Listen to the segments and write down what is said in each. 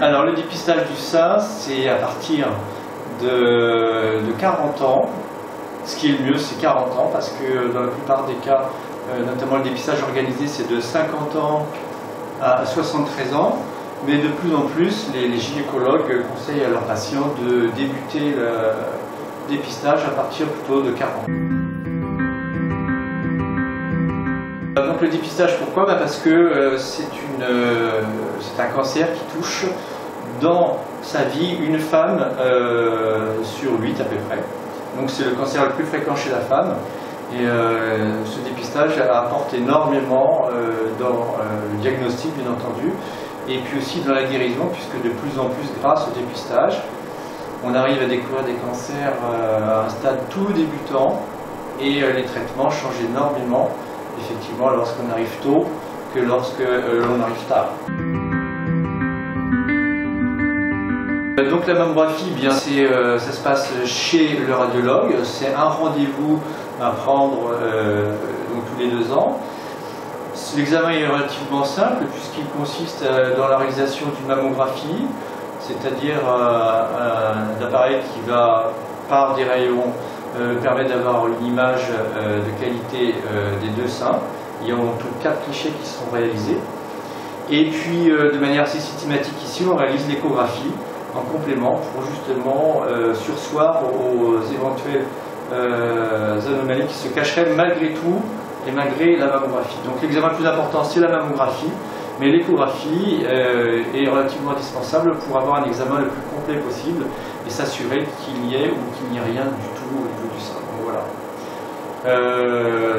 Alors le dépistage du sein, c'est à partir de 40 ans. Ce qui est le mieux, c'est 40 ans, parce que dans la plupart des cas, notamment le dépistage organisé, c'est de 50 ans à 73 ans. Mais de plus en plus, les gynécologues conseillent à leurs patients de débuter le dépistage à partir plutôt de 40 ans. Donc le dépistage, pourquoi? Parce que c'est un cancer qui touche dans sa vie une femme sur 8 à peu près. Donc c'est le cancer le plus fréquent chez la femme. Et ce dépistage apporte énormément dans le diagnostic, bien entendu, et puis aussi dans la guérison, puisque de plus en plus, grâce au dépistage, on arrive à découvrir des cancers à un stade tout débutant, et les traitements changent énormément, effectivement, lorsqu'on arrive tôt que lorsque l'on arrive tard. Donc la mammographie, bien, ça se passe chez le radiologue, c'est un rendez-vous à prendre donc tous les 2 ans. L'examen est relativement simple puisqu'il consiste dans la réalisation d'une mammographie, c'est-à-dire un appareil qui va, par des rayons, permettre d'avoir une image de qualité des 2 seins. Il y a en tout 4 clichés qui sont réalisés. Et puis de manière assez systématique ici, on réalise l'échographie en complément pour justement surseoir aux éventuelles anomalies qui se cacheraient malgré tout et malgré la mammographie. Donc l'examen le plus important, c'est la mammographie, mais l'échographie est relativement indispensable pour avoir un examen le plus complet possible et s'assurer qu'il y ait ou qu'il n'y ait rien du tout au niveau du sein. Donc, voilà.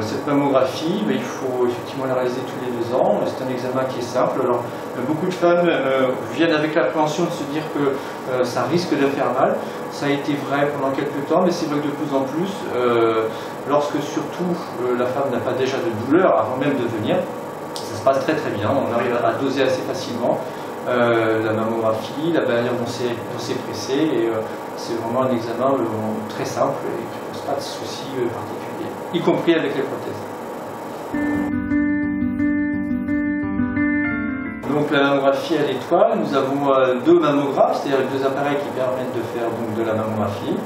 Cette mammographie, il faut effectivement la réaliser tous les 2 ans. C'est un examen qui est simple. Alors, beaucoup de femmes viennent avec l'appréhension de se dire que ça risque de faire mal. Ça a été vrai pendant quelques temps, mais c'est vrai que de plus en plus, lorsque surtout la femme n'a pas déjà de douleur avant même de venir, ça se passe très très bien. On arrive à doser assez facilement la mammographie, la manière dont c'est pressé, et c'est vraiment un examen très simple et qui ne pose pas de soucis particuliers, y compris avec les prothèses. Donc la mammographie à l'étoile, nous avons 2 mammographes, c'est-à-dire 2 appareils qui permettent de faire donc, de la mammographie.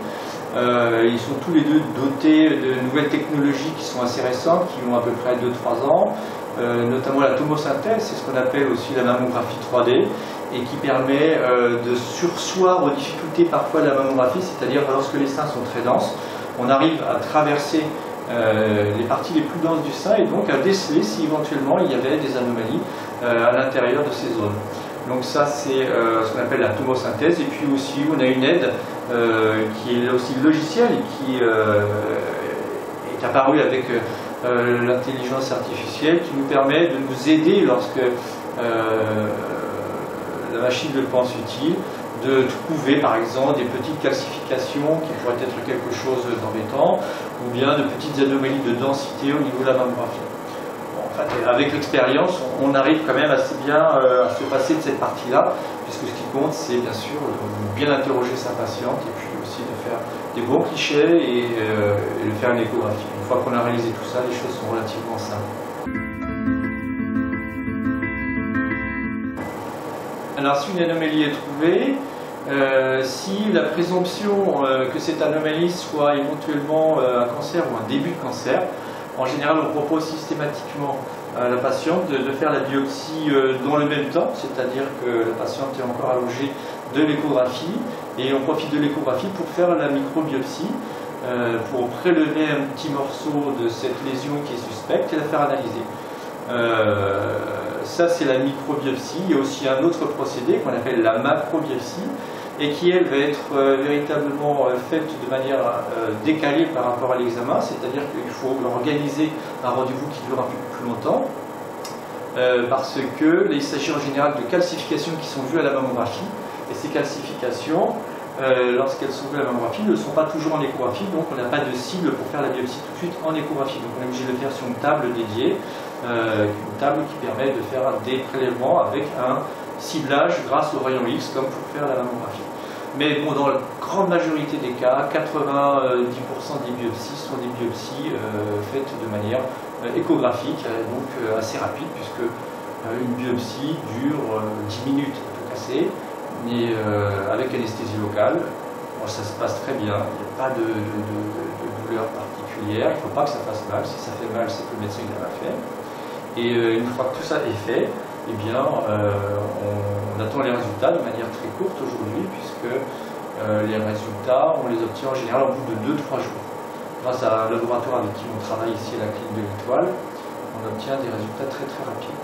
Ils sont tous les 2 dotés de nouvelles technologies qui sont assez récentes, qui ont à peu près 2-3 ans, notamment la tomosynthèse, c'est ce qu'on appelle aussi la mammographie 3D, et qui permet de surseoir aux difficultés parfois de la mammographie, c'est-à-dire lorsque les seins sont très denses, on arrive à traverser les parties les plus denses du sein et donc à déceler si éventuellement il y avait des anomalies à l'intérieur de ces zones. Donc ça c'est ce qu'on appelle la tomosynthèse, et puis aussi on a une aide qui est aussi logicielle et qui est apparue avec l'intelligence artificielle, qui nous permet de nous aider lorsque la machine le pense utile, de trouver par exemple des petites calcifications qui pourraient être quelque chose d'embêtant, ou bien de petites anomalies de densité au niveau de la mammographie. Bon, en fait, avec l'expérience, on arrive quand même assez bien à se passer de cette partie-là, puisque ce qui compte, c'est bien sûr de bien interroger sa patiente et puis aussi de faire des bons clichés et de faire une échographie. Une fois qu'on a réalisé tout ça, les choses sont relativement simples. Alors si une anomalie est trouvée, si la présomption que cette anomalie soit éventuellement un cancer ou un début de cancer, en général on propose systématiquement à la patiente de faire la biopsie dans le même temps, c'est-à-dire que la patiente est encore allongée de l'échographie, et on profite de l'échographie pour faire la microbiopsie, pour prélever un petit morceau de cette lésion qui est suspecte et la faire analyser. Ça c'est la microbiopsie. Il y a aussi un autre procédé qu'on appelle la macrobiopsie et qui elle va être véritablement faite de manière décalée par rapport à l'examen, c'est-à-dire qu'il faut organiser un rendez-vous qui dure un peu plus longtemps parce qu'il s'agit en général de calcifications qui sont vues à la mammographie, et ces calcifications lorsqu'elles sont vues à la mammographie ne sont pas toujours en échographie, donc on n'a pas de cible pour faire la biopsie tout de suite en échographie, donc on est obligé de le faire sur une table dédiée, une table qui permet de faire des prélèvements avec un ciblage grâce au rayon X comme pour faire la mammographie. Mais bon, dans la grande majorité des cas, 90% des biopsies sont des biopsies faites de manière échographique, donc assez rapide, puisque une biopsie dure 10 minutes à tout casser. mais avec anesthésie locale. Bon, ça se passe très bien, il n'y a pas de douleur particulière, il ne faut pas que ça fasse mal. Si ça fait mal, c'est que le médecin l'a fait. Et une fois que tout ça est fait, eh bien, on attend les résultats de manière très courte aujourd'hui, puisque les résultats, on les obtient en général au bout de 2-3 jours. Grâce à un laboratoire avec qui on travaille ici à la clinique de l'Étoile, on obtient des résultats très très rapides.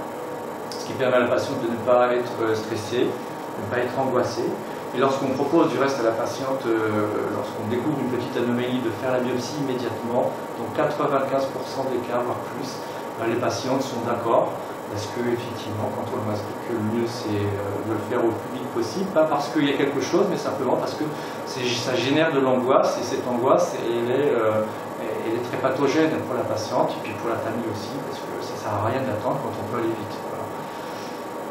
Ce qui permet à la patiente de ne pas être stressée, de ne pas être angoissée. Et lorsqu'on propose du reste à la patiente, lorsqu'on découvre une petite anomalie, de faire la biopsie immédiatement, donc 95% des cas, voire plus, les patientes sont d'accord, parce que effectivement, quand on leur explique que le mieux c'est de le faire au plus vite possible, pas parce qu'il y a quelque chose, mais simplement parce que ça génère de l'angoisse, et cette angoisse, elle est très pathogène pour la patiente, et puis pour la famille aussi, parce que ça ne sert à rien d'attendre quand on peut aller vite. Voilà.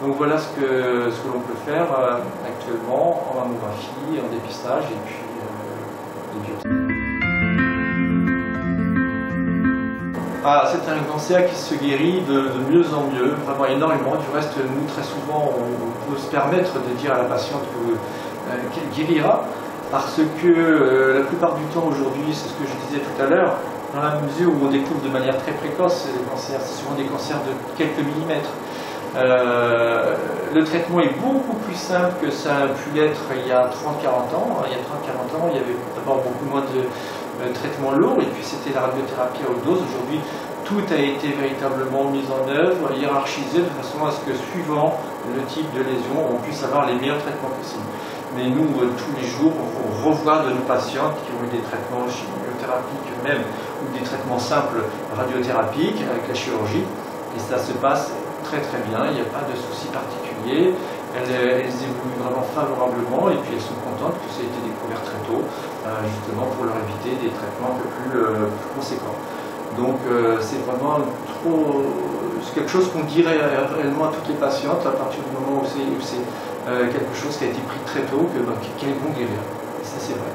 Donc voilà ce que l'on peut faire actuellement en mammographie, en dépistage, et puis les biopsies. C'est un cancer qui se guérit de mieux en mieux, vraiment énormément. Du reste, nous, très souvent, on peut se permettre de dire à la patiente qu'elle guérira, parce que la plupart du temps aujourd'hui, c'est ce que je disais tout à l'heure, dans la mesure où on découvre de manière très précoce les cancers, c'est souvent des cancers de quelques millimètres. Le traitement est beaucoup plus simple que ça a pu l'être il y a 30-40 ans. Il y a 30-40 ans, il y avait d'abord beaucoup moins de traitements lourds, et puis c'était la radiothérapie à haute dose. Aujourd'hui, tout a été véritablement mis en œuvre, hiérarchisé de façon à ce que, suivant le type de lésion, on puisse avoir les meilleurs traitements possibles. Mais nous, tous les jours, on revoit de nos patientes qui ont eu des traitements chimiothérapiques même, ou des traitements simples radiothérapiques avec la chirurgie, et ça se passe très très bien, il n'y a pas de soucis particuliers, elles évoluent vraiment favorablement, et puis elles sont contentes que ça ait été découvert très tôt, justement pour leur éviter des traitements un peu plus conséquents. Donc c'est vraiment quelque chose qu'on dirait réellement à toutes les patientes à partir du moment où c'est quelque chose qui a été pris très tôt, qu'elles vont guérir. Et ça c'est vrai.